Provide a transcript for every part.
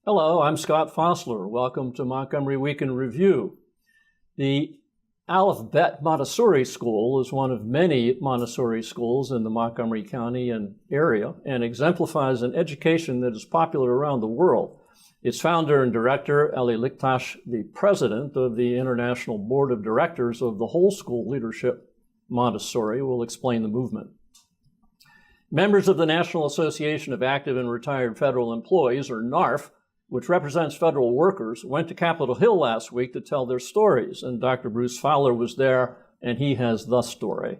Hello, I'm Scott Fosler. Welcome to Montgomery Week in Review. The Aleph Bet Montessori School is one of many Montessori schools in the Montgomery County and area and exemplifies an education that is popular around the world. Its founder and director, Ellie Lichtash, the president of the International Board of Directors of the Whole School Leadership Montessori, will explain the movement. Members of the National Association of Active and Retired Federal Employees, or NARF, which represents federal workers, went to Capitol Hill last week to tell their stories, and Dr. Bruce Fowler was there, and he has the story.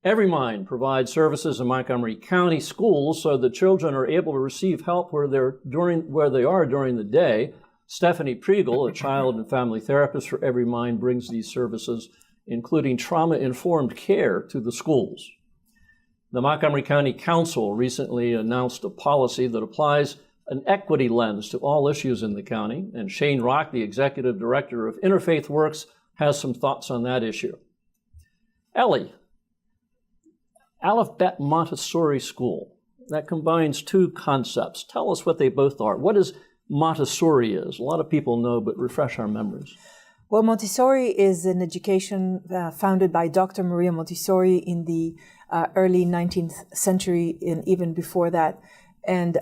EveryMind provides services in Montgomery County schools so that children are able to receive help where they are during the day. Stephanie Prigal, a child and family therapist for EveryMind, brings these services, including trauma-informed care, to the schools. The Montgomery County Council recently announced a policy that applies an equity lens to all issues in the county, and Shane Rock, the executive director of Interfaith Works, has some thoughts on that issue. Ellie, Aleph Bet Montessori School, that combines two concepts. Tell us what they both are. What is Montessori is? A lot of people know, but refresh our memories. Well, Montessori is an education founded by Dr. Maria Montessori in the early 19th century and even before that. And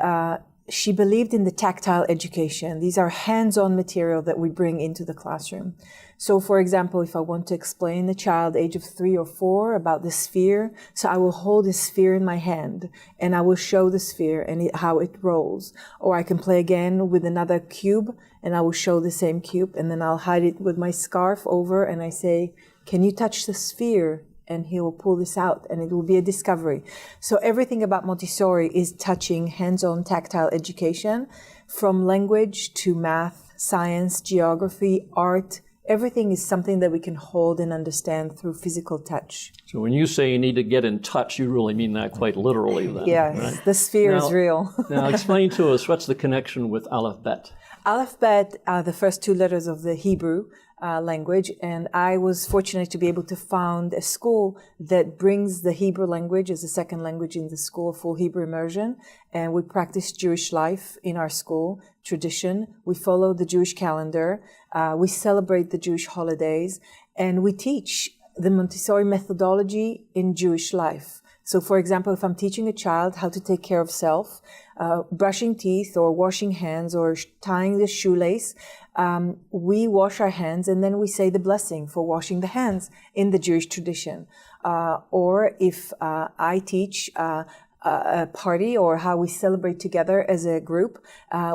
she believed in the tactile education. These are hands-on material that we bring into the classroom. So, for example, if I want to explain a child age of 3 or 4 about the sphere, so I will hold a sphere in my hand and I will show the sphere and how it rolls. Or I can play again with another cube and I will show the same cube, and then I'll hide it with my scarf over and I say, can you touch the sphere? And he will pull this out, and it will be a discovery. So everything about Montessori is touching hands-on tactile education, from language to math, science, geography, art. Everything is something that we can hold and understand through physical touch. So when you say you need to get in touch, you really mean that quite literally then, yes, right? The sphere is real. Now explain to us, what's the connection with Aleph Bet? Aleph Bet are the first 2 letters of the Hebrew language, and I was fortunate to be able to found a school that brings the Hebrew language as a second language in the school, full Hebrew immersion, and we practice Jewish life in our school, tradition. We follow the Jewish calendar, we celebrate the Jewish holidays, and we teach the Montessori methodology in Jewish life. So, for example, if I'm teaching a child how to take care of self, brushing teeth or washing hands or tying the shoelace, we wash our hands and then we say the blessing for washing the hands in the Jewish tradition. Or if I teach a party or how we celebrate together as a group,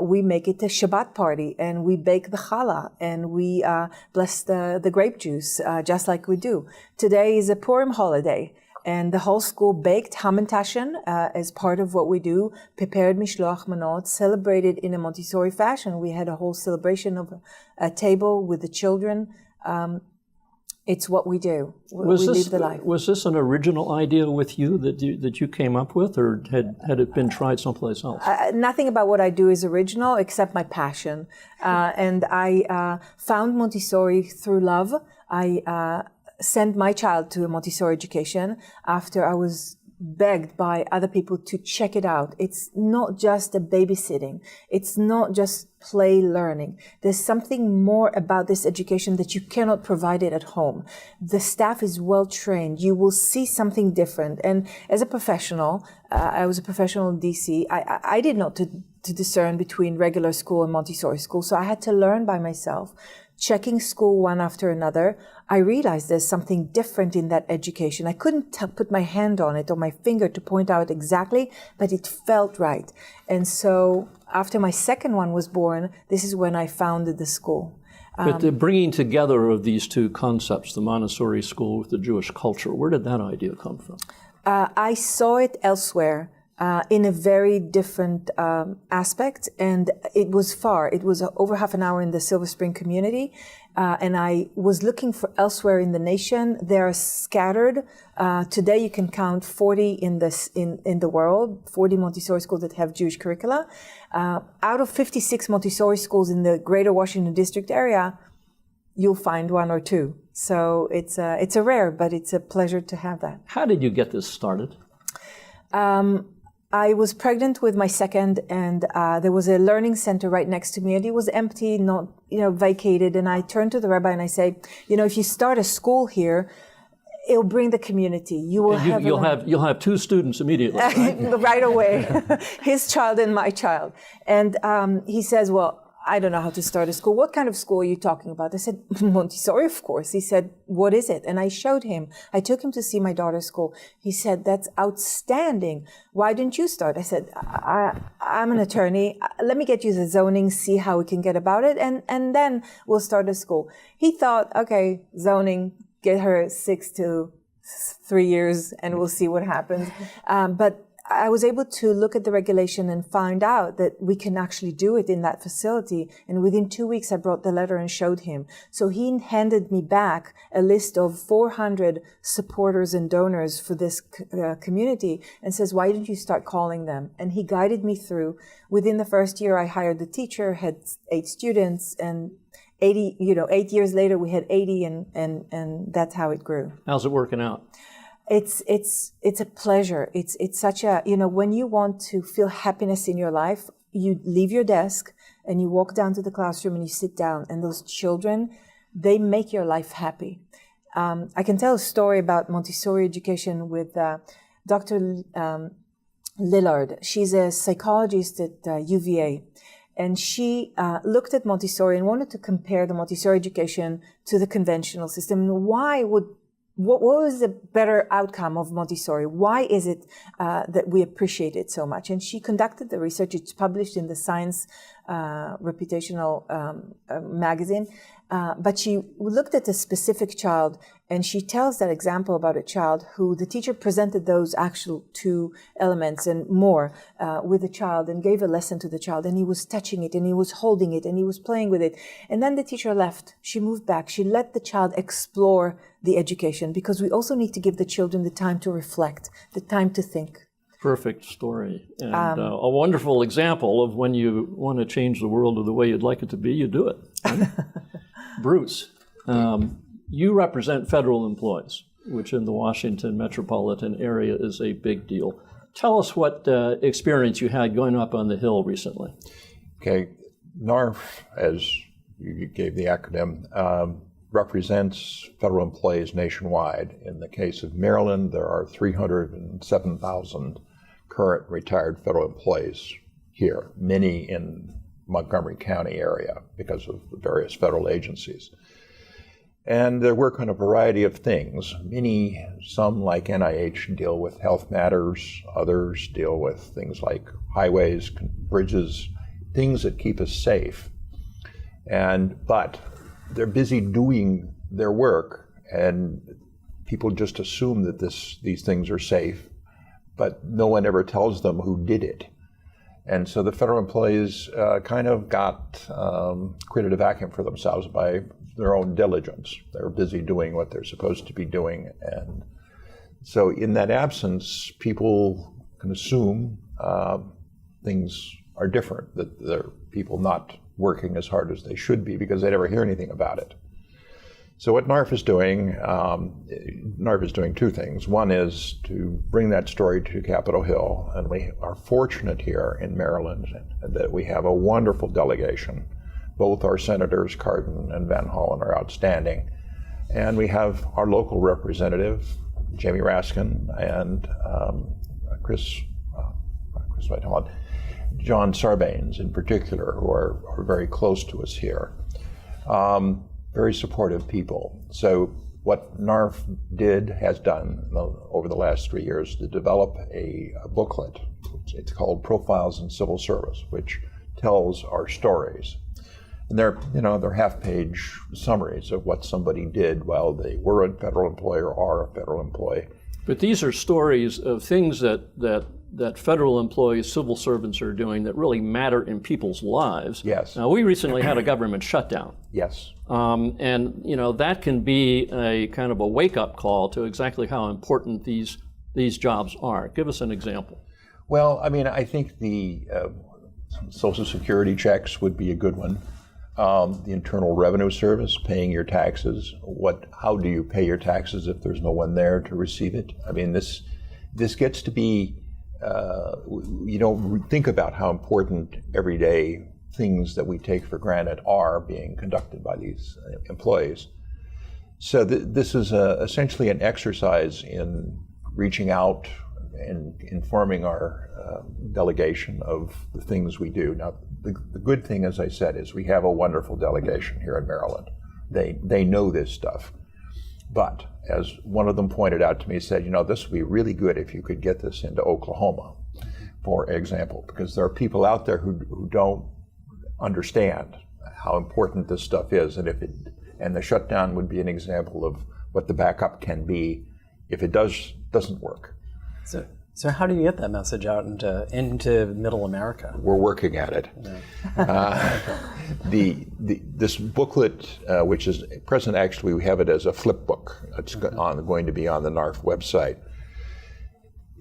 we make it a Shabbat party and we bake the challah and we bless the grape juice just like we do. Today is a Purim holiday. And the whole school baked hamantashen as part of what we do, prepared mishloach manot, celebrated in a Montessori fashion. We had a whole celebration of a table with the children. It's what we do. We live the life. Was this an original idea with you that you came up with, or had it been tried someplace else? Nothing about what I do is original except my passion. And I found Montessori through love. I sent my child to a Montessori education after I was begged by other people to check it out. It's not just a babysitting. It's not just play learning. There's something more about this education that you cannot provide it at home. The staff is well trained. You will see something different. And as a professional, I was a professional in DC. I did not to discern between regular school and Montessori school. So I had to learn by myself. Checking school one after another, I realized there's something different in that education. I couldn't put my hand on it or my finger to point out exactly, but it felt right. And so after my second one was born, this is when I founded the school. But the bringing together of these two concepts, the Montessori school with the Jewish culture, where did that idea come from? I saw it elsewhere. In a very different aspect, and it was far. It was over half an hour in the Silver Spring community, and I was looking for elsewhere in the nation. They are scattered. Today, you can count 40 in the world, 40 Montessori schools that have Jewish curricula. Out of 56 Montessori schools in the Greater Washington District area, you'll find 1 or 2. So it's a rare, but it's a pleasure to have that. How did you get this started? I was pregnant with my second, and there was a learning center right next to me, and it was empty, not, vacated. And I turned to the rabbi and I say, if you start a school here, it'll bring the community. You'll have two students immediately, right? Right away, his child and my child. And he says, well, I don't know how to start a school. What kind of school are you talking about? I said, Montessori, of course. He said, what is it? And I showed him. I took him to see my daughter's school. He said, that's outstanding. Why didn't you start? I said, I'm an attorney. Let me get you the zoning, see how we can get about it, and then we'll start a school. He thought, okay, zoning, get her 6 to 3 years and we'll see what happens. But I was able to look at the regulation and find out that we can actually do it in that facility. And within 2 weeks, I brought the letter and showed him. So he handed me back a list of 400 supporters and donors for this community and says, why didn't you start calling them? And he guided me through. Within the first year, I hired the teacher, had 8 students, and 8 years later, we had 80, and that's how it grew. How's it working out? It's a pleasure. It's such a, when you want to feel happiness in your life, you leave your desk and you walk down to the classroom and you sit down, and those children, they make your life happy. I can tell a story about Montessori education with Dr. Lillard. She's a psychologist at UVA. And she looked at Montessori and wanted to compare the Montessori education to the conventional system. What was the better outcome of Montessori? Why is it that we appreciate it so much? And she conducted the research. It's published in the Science reputational magazine. But she looked at a specific child, and she tells that example about a child who the teacher presented those actual 2 elements and more with the child and gave a lesson to the child, and he was touching it and he was holding it and he was playing with it. And then the teacher left. She moved back. She let the child explore the education, because we also need to give the children the time to reflect, the time to think. Perfect story. And a wonderful example of when you want to change the world to the way you'd like it to be, you do it. Right? Bruce, you represent federal employees, which in the Washington metropolitan area is a big deal. Tell us what experience you had going up on the Hill recently. Okay, NARF, as you gave the acronym, represents federal employees nationwide. In the case of Maryland, there are 307,000 current retired federal employees here, many in Montgomery County area because of the various federal agencies. And they work on a variety of things. Some like NIH deal with health matters, others deal with things like highways, bridges, things that keep us safe. But they're busy doing their work, and people just assume that these things are safe, but no one ever tells them who did it. And so the federal employees kind of created a vacuum for themselves by their own diligence. They're busy doing what they're supposed to be doing. And so in that absence, people can assume things are different, that there are people not working as hard as they should be because they never hear anything about it. So what NARF is doing, NARF is doing 2 things. One is to bring that story to Capitol Hill, and we are fortunate here in Maryland that we have a wonderful delegation. Both our senators, Cardin and Van Hollen, are outstanding. And we have our local representative, Jamie Raskin, and John Sarbanes in particular, who are very close to us here. Very supportive people. So what NARF has done over the last 3 years to develop a booklet. It's called Profiles in Civil Service, which tells our stories. And they're half-page summaries of what somebody did while they were a federal employee or are a federal employee. But these are stories of things that federal employees, civil servants are doing that really matter in people's lives. Yes. Now, we recently had a government shutdown. Yes. And that can be a kind of a wake-up call to exactly how important these jobs are. Give us an example. Well, I think the Social Security checks would be a good one. The Internal Revenue Service, paying your taxes. How do you pay your taxes if there's no one there to receive it? This gets to be you don't think about how important everyday things that we take for granted are being conducted by these employees. So this is essentially an exercise in reaching out and informing our delegation of the things we do. Now, the good thing, as I said, is we have a wonderful delegation here in Maryland. They know this stuff. But as one of them pointed out to me, said, this would be really good if you could get this into Oklahoma, for example, because there are people out there who don't understand how important this stuff is, and the shutdown would be an example of what the backup can be if it doesn't work. So how do you get that message out into Middle America? We're working at it. Yeah. This booklet, which is present, actually, we have it as a flip book. It's going to be on the NARF website.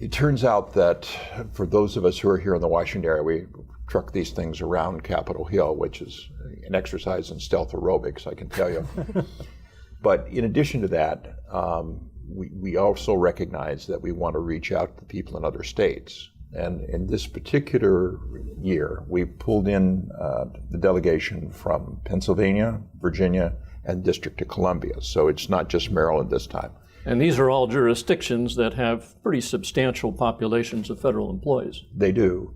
It turns out that for those of us who are here in the Washington area, we truck these things around Capitol Hill, which is an exercise in stealth aerobics, I can tell you. But in addition to that, we also recognize that we want to reach out to people in other states. And in this particular year, we pulled in the delegation from Pennsylvania, Virginia, and District of Columbia. So it's not just Maryland this time. And these are all jurisdictions that have pretty substantial populations of federal employees. They do.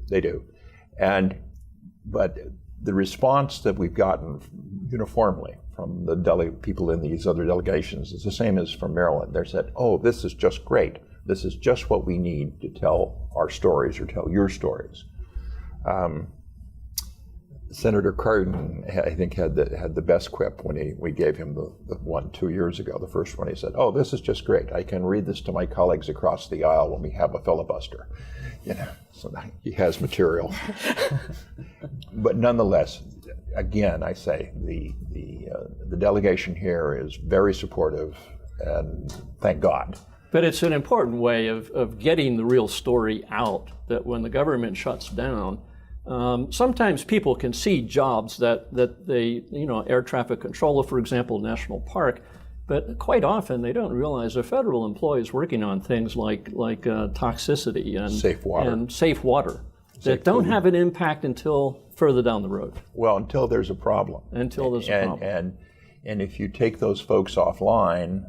But the response that we've gotten uniformly from the people in these other delegations is the same as from Maryland. They said, "Oh, this is just great. This is just what we need to tell our stories or tell your stories." Senator Cardin, I think, had the best quip when we gave him the one 2 years ago. The first one, he said, "Oh, this is just great. I can read this to my colleagues across the aisle when we have a filibuster." So he has material. But nonetheless, again, I say the delegation here is very supportive, and thank God. But it's an important way of getting the real story out, that when the government shuts down, sometimes people can see jobs that they, air traffic controller, for example, National Park, but quite often they don't realize they're federal employees working on things like toxicity and safe water that don't have an impact until further down the road. Well, until there's a problem. And if you take those folks offline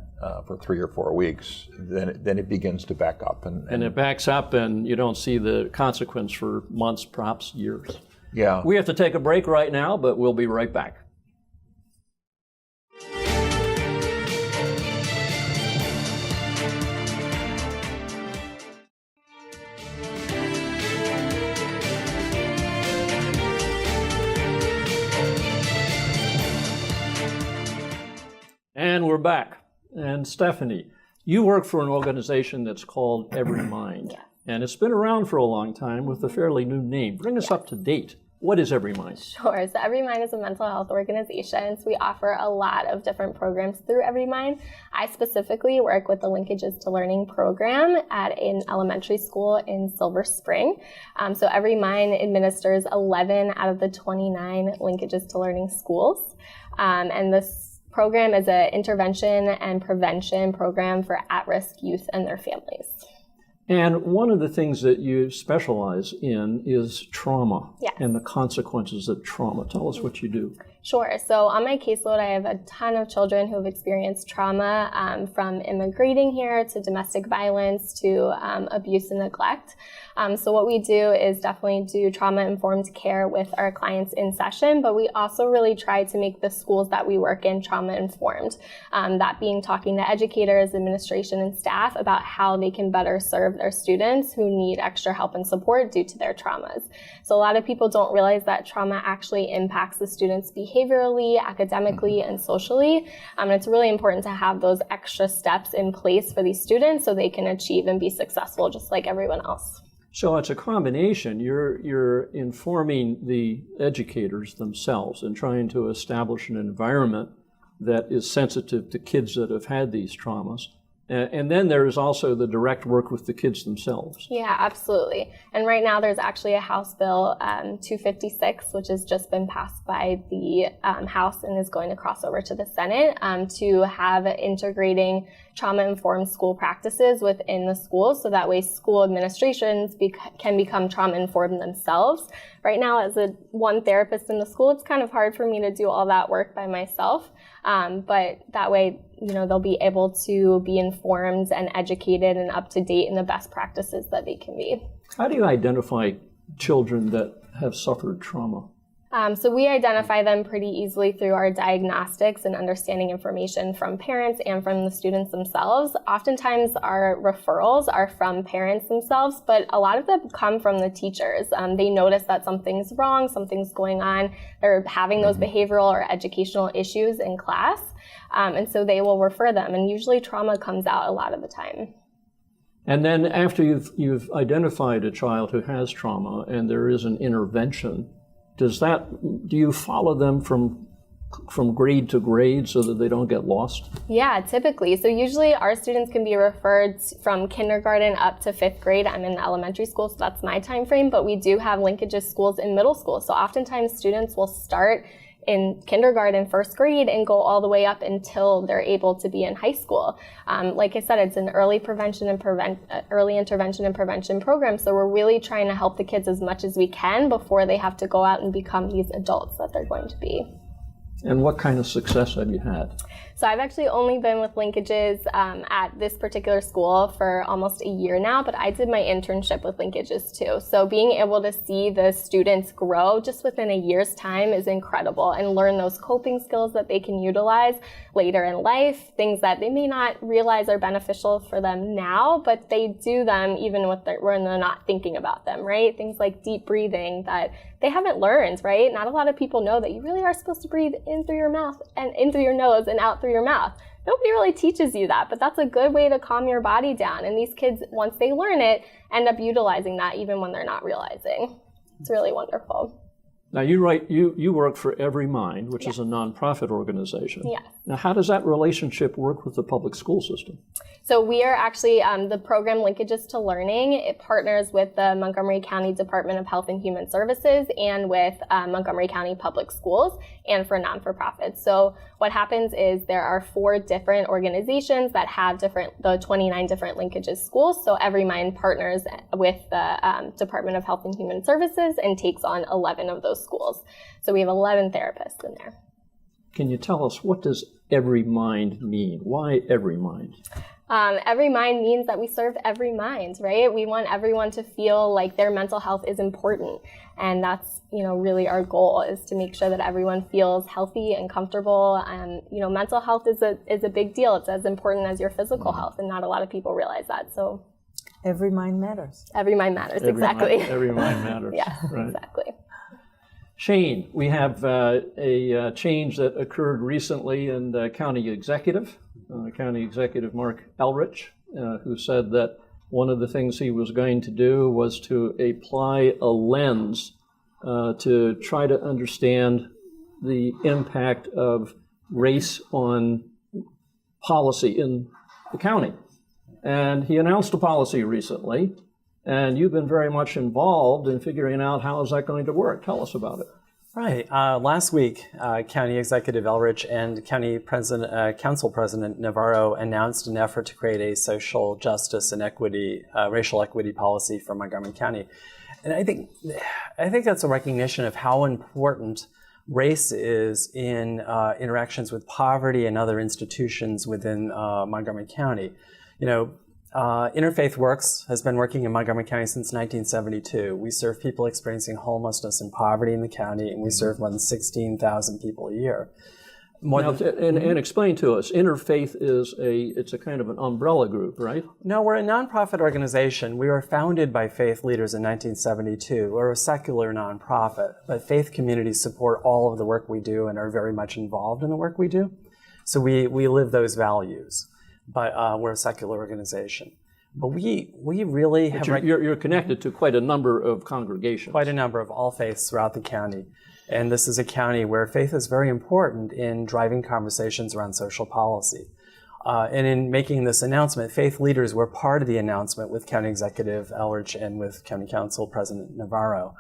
for 3 or 4 weeks, then it begins to back up. And it backs up, and you don't see the consequence for months, perhaps years. Yeah. We have to take a break right now, but we'll be right back. And we're back. And Stephanie, you work for an organization that's called Every Mind. Yeah. And it's been around for a long time with a fairly new name. Bring us up to date. What is Every Mind? Sure. So Every Mind is a mental health organization. So we offer a lot of different programs through Every Mind. I specifically work with the Linkages to Learning program at an elementary school in Silver Spring. So Every Mind administers 11 out of the 29 Linkages to Learning schools. And this program is an intervention and prevention program for at-risk youth and their families. And one of the things that you specialize in is trauma. Yes. And the consequences of trauma. Tell us what you do. Sure. So on my caseload, I have a ton of children who have experienced trauma, from immigrating here to domestic violence to abuse and neglect. So what we do is definitely do trauma-informed care with our clients in session, but we also really try to make the schools that we work in trauma-informed. That being talking to educators, administration, and staff about how they can better serve their students who need extra help and support due to their traumas. So a lot of people don't realize that trauma actually impacts the students' behaviorally, academically, and socially. And it's really important to have those extra steps in place for these students so they can achieve and be successful just like everyone else. So it's a combination. You're informing the educators themselves and trying to establish an environment that is sensitive to kids that have had these traumas. And then there's also the direct work with the kids themselves. Yeah, absolutely. And right now there's actually a House Bill 256, which has just been passed by the House and is going to cross over to the Senate to have integrating trauma-informed school practices within the schools, so that way school administrations can become trauma-informed themselves. Right now, as one therapist in the school, it's kind of hard for me to do all that work by myself, but that way, they'll be able to be informed and educated and up to date in the best practices that they can be. How do you identify children that have suffered trauma? So we identify them pretty easily through our diagnostics and understanding information from parents and from the students themselves. Oftentimes our referrals are from parents themselves, but a lot of them come from the teachers. They notice that something's wrong, something's going on, they're having those behavioral or educational issues in class, and so they will refer them, and usually trauma comes out a lot of the time. And then after you've identified a child who has trauma and there is an intervention, do you follow them from grade to grade so that they don't get lost? Yeah, typically. So usually our students can be referred from kindergarten up to 5th grade. I'm in the elementary school, so that's my time frame, but we do have linkages schools in middle school. So oftentimes students will start in kindergarten, 1st grade, and go all the way up until they're able to be in high school. Like I said, it's an early intervention and prevention program, so we're really trying to help the kids as much as we can before they have to go out and become these adults that they're going to be. And what kind of success have you had? So I've actually only been with Linkages at this particular school for almost a year now, but I did my internship with Linkages too. So being able to see the students grow just within a year's time is incredible, and learn those coping skills that they can utilize later in life, things that they may not realize are beneficial for them now, but they do them even when they're not thinking about them, right? Things like deep breathing that they haven't learned, right? Not a lot of people know that you really are supposed to breathe in through your mouth and in through your nose and out through your mouth. Nobody really teaches you that, but that's a good way to calm your body down. And these kids, once they learn it, end up utilizing that even when they're not realizing. It's really wonderful. Now you work for Every Mind, which is a nonprofit organization. Yes. Now how does that relationship work with the public school system? So we are actually the program Linkages to Learning. It partners with the Montgomery County Department of Health and Human Services and with Montgomery County Public Schools and for non-for-profits. So what happens is there are 4 different organizations that have the 29 different Linkages schools. So Every Mind partners with the Department of Health and Human Services and takes on 11 of those schools. So we have 11 therapists in there. Can you tell us, what does Every Mind mean? Why Every Mind? Every mind means that we serve every mind, right? We want everyone to feel like their mental health is important. And that's, really our goal, is to make sure that everyone feels healthy and comfortable. And, mental health is a big deal. It's as important as your physical health, and not a lot of people realize that. So every mind matters. Every mind matters, exactly. Every mind matters. Yeah, right. Exactly. Shane, we have a change that occurred recently in the county executive. County Executive Mark Elrich, who said that one of the things he was going to do was to apply a lens to try to understand the impact of race on policy in the county. And he announced a policy recently, and you've been very much involved in figuring out how is that going to work. Tell us about it. Right. Last week, County Executive Elrich and County Council President Navarro announced an effort to create a social justice and equity, racial equity policy for Montgomery County. And I think that's a recognition of how important race is in interactions with poverty and other institutions within Montgomery County. Interfaith Works has been working in Montgomery County since 1972. We serve people experiencing homelessness and poverty in the county, and we serve more than 16,000 people a year. And explain to us, Interfaith it's a kind of an umbrella group, right? No, we're a nonprofit organization. We were founded by faith leaders in 1972. We're a secular nonprofit, but faith communities support all of the work we do and are very much involved in the work we do. So we live those values. But we're a secular organization. But we really have... You're connected to quite a number of congregations. Quite a number of all faiths throughout the county. And this is a county where faith is very important in driving conversations around social policy. And in making this announcement, faith leaders were part of the announcement with County Executive Elrich and with County Council President Navarro.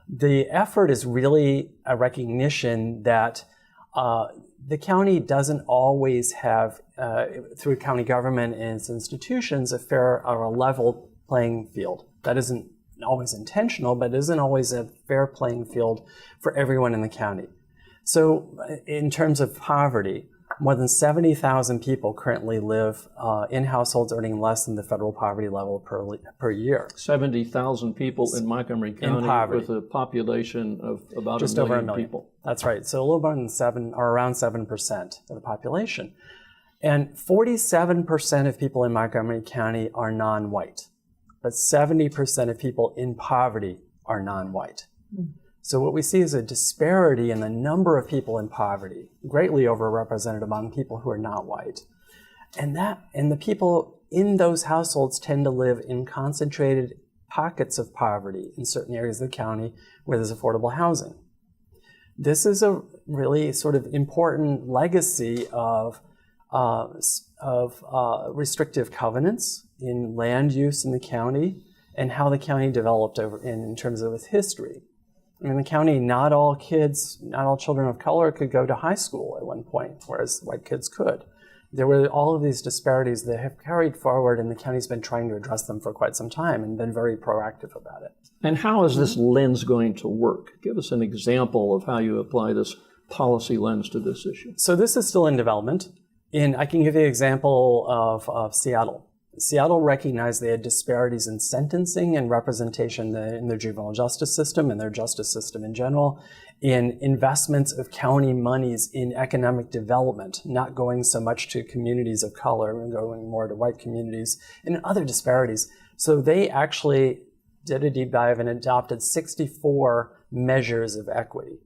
The effort is really a recognition that the county doesn't always have, through county government and its institutions, a fair or a level playing field. That isn't always intentional, but it isn't always a fair playing field for everyone in the county. So in terms of poverty, more than 70,000 people currently live in households earning less than the federal poverty level per year. 70,000 people in Montgomery County with a population of about just a over million a million people. That's right. So a little more than around 7% of the population. And 47% of people in Montgomery County are non-white, but 70% of people in poverty are non-white. So what we see is a disparity in the number of people in poverty, greatly overrepresented among people who are not white. And the people in those households tend to live in concentrated pockets of poverty in certain areas of the county where there's affordable housing. This is a really sort of important legacy of restrictive covenants in land use in the county and how the county developed in terms of its history. In the county, not all children of color could go to high school at one point, whereas white kids could. There were all of these disparities that have carried forward, and the county's been trying to address them for quite some time and been very proactive about it. And how is this lens going to work? Give us an example of how you apply this policy lens to this issue. So this is still in development. I can give you an example of Seattle. Seattle recognized they had disparities in sentencing and representation in their juvenile justice system and their justice system in general, in investments of county monies in economic development, not going so much to communities of color and going more to white communities, and other disparities. So they actually did a deep dive and adopted 64 measures of equity.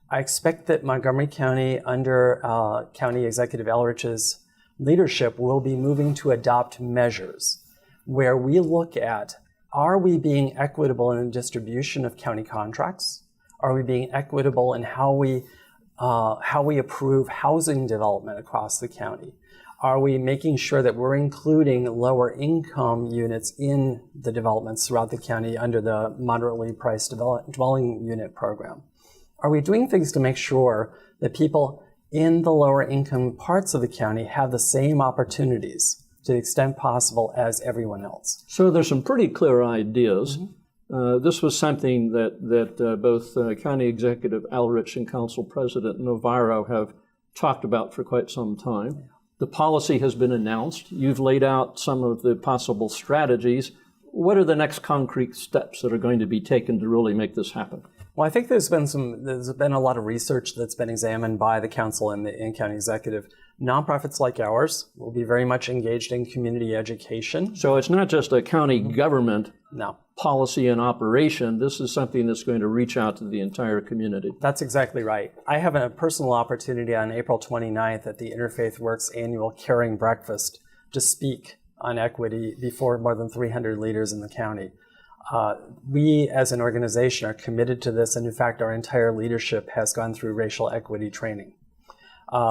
I expect that Montgomery County, under County Executive Elrich's leadership, will be moving to adopt measures where we look at, are we being equitable in the distribution of county contracts? Are we being equitable in how we approve housing development across the county? Are we making sure that we're including lower income units in the developments throughout the county under the moderately priced dwelling unit program? Are we doing things to make sure that people in the lower income parts of the county have the same opportunities to the extent possible as everyone else? So there's some pretty clear ideas. This was something that both County Executive Elrich and Council President Navarro have talked about for quite some time. The policy has been announced. You've laid out some of the possible strategies. What are the next concrete steps that are going to be taken to really make this happen? Well, I think there's been a lot of research that's been examined by the council and the county executive. Nonprofits like ours will be very much engaged in community education. So it's not just a county government policy and operation. This is something that's going to reach out to the entire community. That's exactly right. I have a personal opportunity on April 29th at the Interfaith Works annual Caring Breakfast to speak on equity before more than 300 leaders in the county. We, as an organization, are committed to this, and in fact, our entire leadership has gone through racial equity training.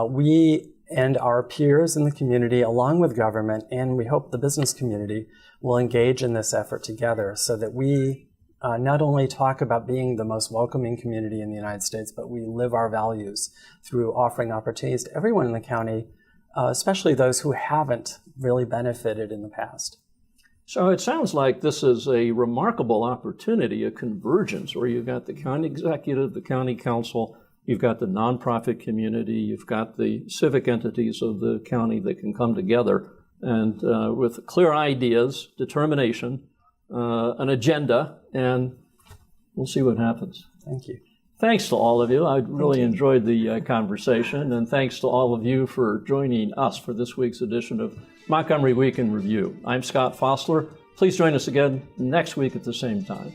We and our peers in the community, along with government, and we hope the business community, will engage in this effort together so that we not only talk about being the most welcoming community in the United States, but we live our values through offering opportunities to everyone in the county, especially those who haven't really benefited in the past. So it sounds like this is a remarkable opportunity, a convergence, where you've got the county executive, the county council, you've got the nonprofit community, you've got the civic entities of the county that can come together and with clear ideas, determination, an agenda, and we'll see what happens. Thank you. Thanks to all of you. I really enjoyed the conversation, and thanks to all of you for joining us for this week's edition of Montgomery Week in Review. I'm Scott Fosler. Please join us again next week at the same time.